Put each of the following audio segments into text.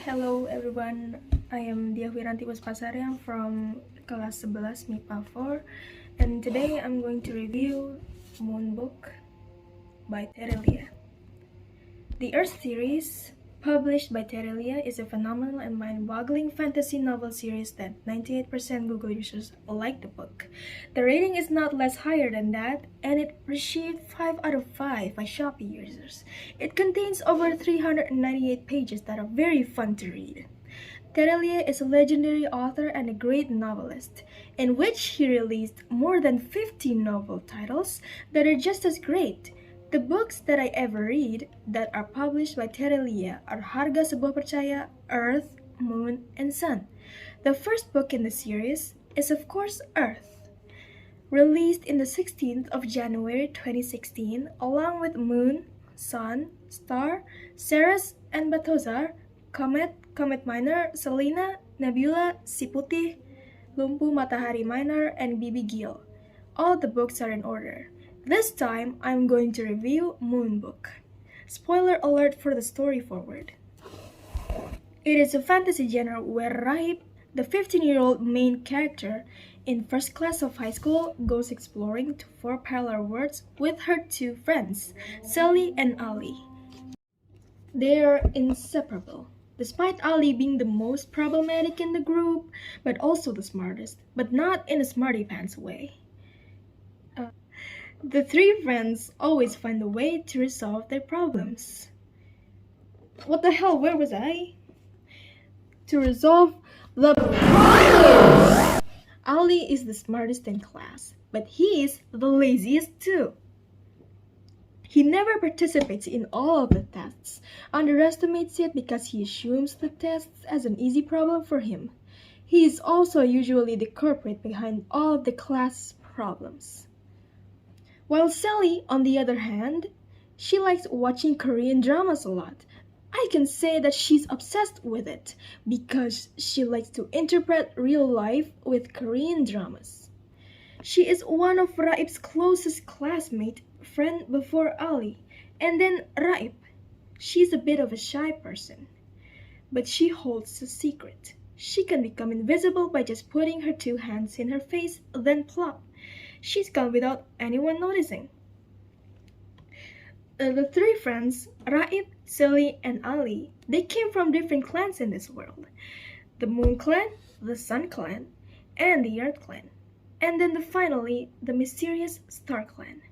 Hello everyone, I am Dyah Wiranti from kelas 11 MIPA 4, and today I'm going to review Moon Book by Terelia. The Earth series, published by Terelia, is a phenomenal and mind-boggling fantasy novel series that 98% Google users like the book. The rating is not less higher than that, and it received 5 out of 5 by Shopee users. It contains over 398 pages that are very fun to read. Terelia is a legendary author and a great novelist, in which he released more than 50 novel titles that are just as great. The books that I ever read that are published by Terelia are Harga Sebuah Percaya, Earth, Moon, and Sun. The first book in the series is of course Earth, released in the 16th of January 2016 along with Moon, Sun, Star, Ceres, and Batozar, Comet, Comet Minor, Selena, Nebula, Si Putih, Lumpu Matahari Minor, and Bibi Gil. All the books are in order. This time, I'm going to review Moon Book. Spoiler alert for the story forward. It is a fantasy genre where Rahib, the 15-year-old main character in first class of high school, goes exploring to 4 parallel worlds with her 2 friends, Sally and Ali. They are inseparable, despite Ali being the most problematic in the group, but also the smartest, but not in a smarty pants way. The 3 friends always find a way to resolve their problems. What the hell, where was I? To resolve the problems! Ali is the smartest in class, but he is the laziest too. He never participates in all of the tests, underestimates it because he assumes the tests as an easy problem for him. He is also usually the culprit behind all of the class problems. While Sally, on the other hand, she likes watching Korean dramas a lot. I can say that she's obsessed with it because she likes to interpret real life with Korean dramas. She is one of Raib's closest classmate friend before Ali, and then Raib. She's a bit of a shy person, but she holds a secret. She can become invisible by just putting her 2 hands in her face, then plop. She's gone without anyone noticing. The 3 friends, Raib, Sally, and Ali, they came from different clans in this world. The Moon Clan, the Sun Clan, and the Earth Clan. And then finally, the mysterious Star Clan.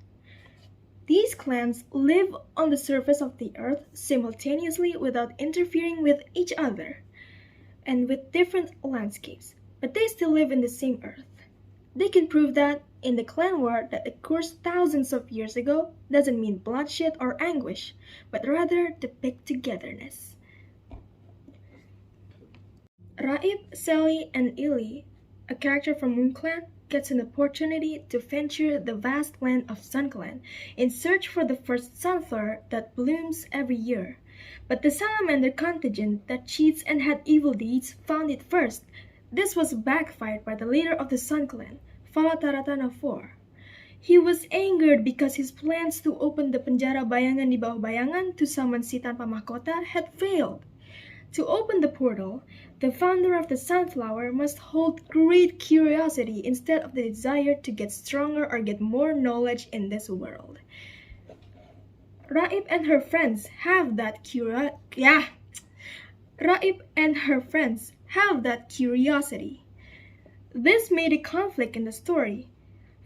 These clans live on the surface of the Earth simultaneously without interfering with each other, and with different landscapes, but they still live in the same Earth. They can prove that in the clan war that occurs thousands of years ago doesn't mean bloodshed or anguish, but rather depict togetherness. Raib, Sally, and Ili, a character from Moon Clan, gets an opportunity to venture the vast land of Sun Clan in search for the first sunflower that blooms every year. But the salamander contingent that cheats and had evil deeds found it first. This was backfired by the leader of the Sun Clan, Falataratana IV. He was angered because his plans to open the penjara bayangan di bawah bayangan to summon Si Tanpa Mahkota had failed. To open the portal, the founder of the sunflower must hold great curiosity instead of the desire to get stronger or get more knowledge in this world. Raib and her friends have that curiosity. This made a conflict in the story.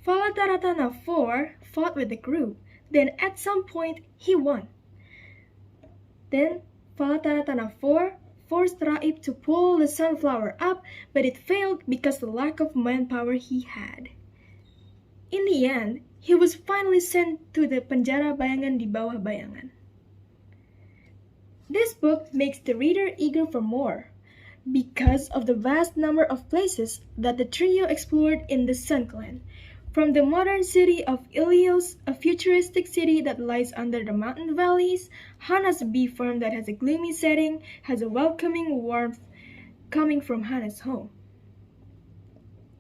Falataratana IV fought with the group, then at some point he won. Then Falataratana IV forced Raib to pull the sunflower up, but it failed because of the lack of manpower he had. In the end, he was finally sent to the penjara bayangan di bawah bayangan. This book makes the reader eager for more, because of the vast number of places that the trio explored in the Sun Clan. From the modern city of Ilios, a futuristic city that lies under the mountain valleys, Hana's bee farm that has a gloomy setting has a welcoming warmth coming from Hana's home.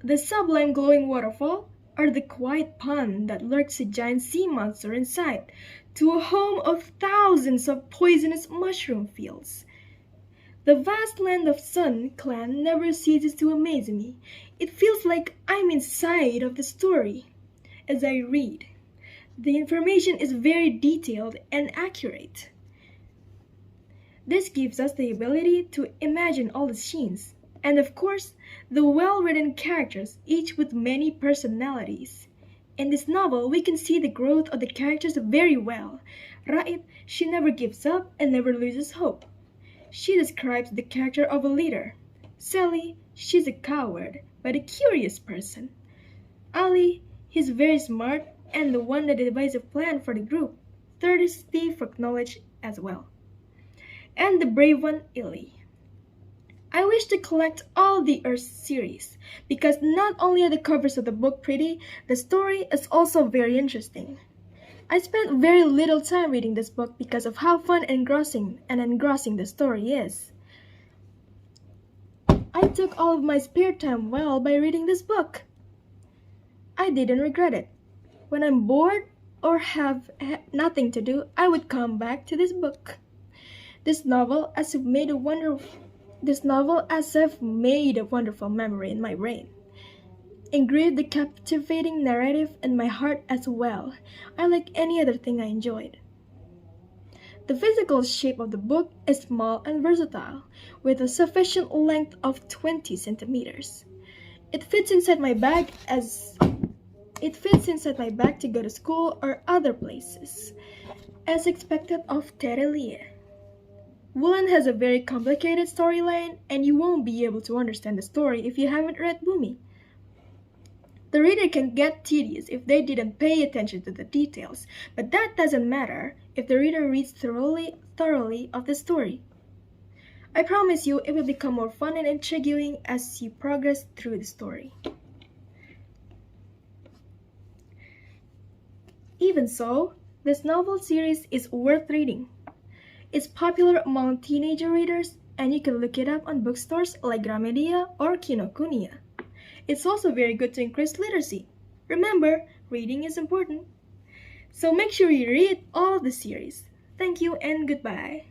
The sublime glowing waterfall, or the quiet pond that lurks a giant sea monster inside, to a home of thousands of poisonous mushroom fields. The vast land of Sun Clan never ceases to amaze me. It feels like I'm inside of the story as I read. The information is very detailed and accurate. This gives us the ability to imagine all the scenes, and of course, the well-written characters, each with many personalities. In this novel, we can see the growth of the characters very well. Right? She never gives up and never loses hope. She describes the character of a leader. Sally, she's a coward, but a curious person. Ali, he's very smart and the one that devised a plan for the group, thirsty for knowledge as well. And the brave one, Illy. I wish to collect all the Earth series, because not only are the covers of the book pretty, the story is also very interesting. I spent very little time reading this book because of how fun and engrossing the story is. I took all of my spare time well by reading this book. I didn't regret it. When I'm bored or have nothing to do, I would come back to this book. This novel as if made a wonderful memory in my brain. Engraved the captivating narrative in my heart as well, unlike any other thing I enjoyed. The physical shape of the book is small and versatile, with a sufficient length of 20 centimeters. It fits inside my bag to go to school or other places, as expected of Terelie. Bulan has a very complicated storyline, and you won't be able to understand the story if you haven't read Bumi. The reader can get tedious if they didn't pay attention to the details, but that doesn't matter if the reader reads thoroughly of the story. I promise you it will become more fun and intriguing as you progress through the story. Even so, this novel series is worth reading. It's popular among teenager readers, and you can look it up on bookstores like Gramedia or Kinokuniya. It's also very good to increase literacy. Remember, reading is important. So make sure you read all the series. Thank you and goodbye.